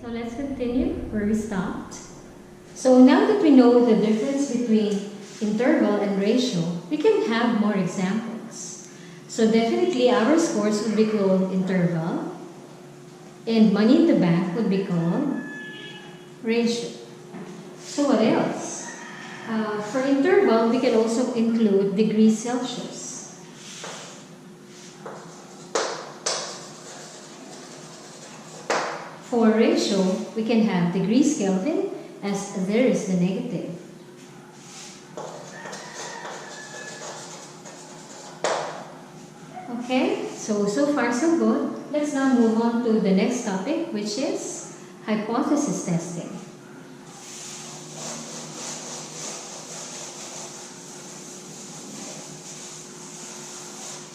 So let's continue where we stopped. So now that we know the difference between interval and ratio, we can have more examples. So definitely our scores would be called interval, and money in the bank would be called ratio. So what else? For interval, we can also include degrees Celsius. For ratio, we can have degrees Kelvin as there is the negative. Okay, so far so good. Let's now move on to the next topic, which is hypothesis testing.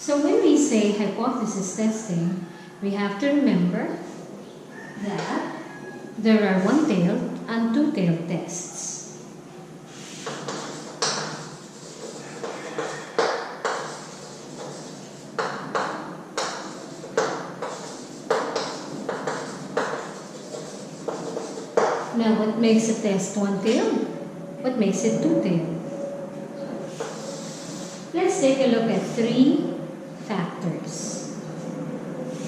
So when we say hypothesis testing, we have to remember that there are one-tailed and two-tailed tests. Now, what makes a test one-tailed? What makes it two-tailed? Let's take a look at three factors.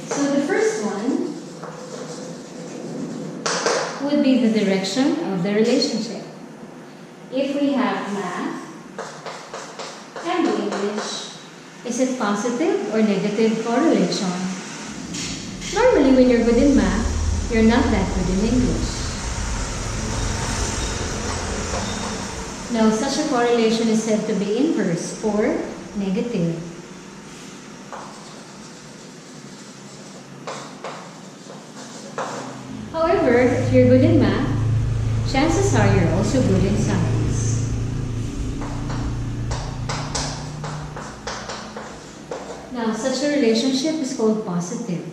So the first one would be the direction of the relationship. If we have math and English, is it positive or negative correlation? Normally, when you're good in math, you're not that good in English. Now, such a correlation is said to be inverse or negative. However, if you're good in math, chances are you're also good in science. Now, such a relationship is called positive.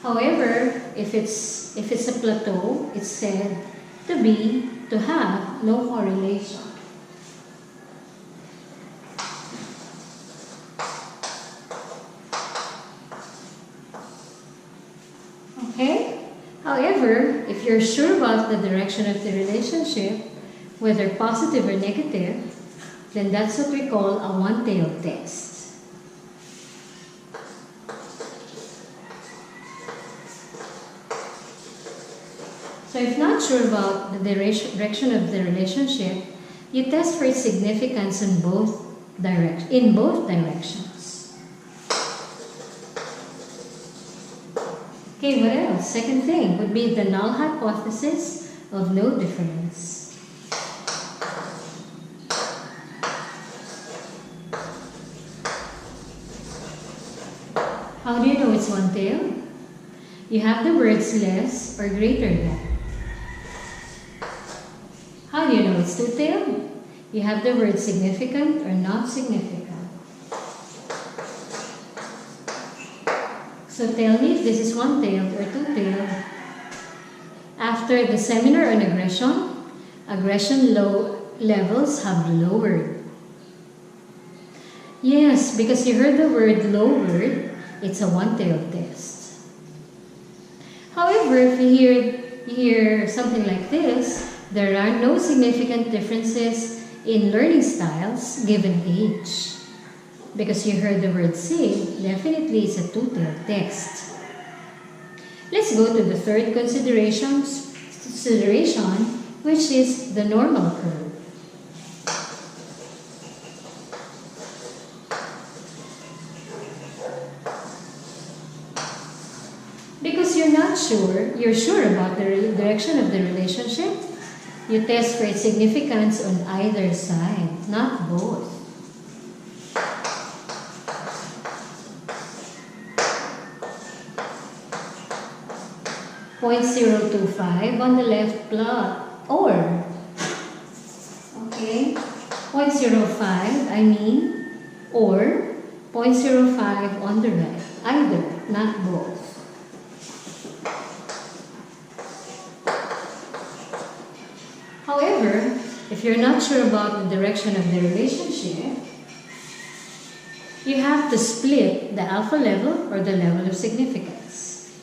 However, if it's a plateau, it's said to have no correlation. Okay? However, if you're sure about the direction of the relationship, whether positive or negative, then that's what we call a one-tailed test. So if not sure about the direction of the relationship, you test for its significance in both directions. Okay, what else? Second thing would be the null hypothesis of no difference. How do you know it's one-tailed? You have the words less or greater than. How do you know it's two-tailed? You have the word significant or not significant. So tell me if this is one-tailed or two-tailed. After the seminar on aggression levels have lowered. Yes, because you heard the word lowered, it's a one-tailed test. However, if you hear something like this, there are no significant differences in learning styles given age. Because you heard the word sig, definitely it's a two-tailed test. Let's go to the third consideration, which is the normal curve. Because you're sure about the direction of the relationship, you test for its significance on either side, not both. .025 on the left plot, or, okay, 0.05, or 0.05 on the right, either, not both. However, if you're not sure about the direction of the relationship, you have to split the alpha level or the level of significance.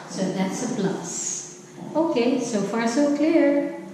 So that's a plus. Okay, so far so clear.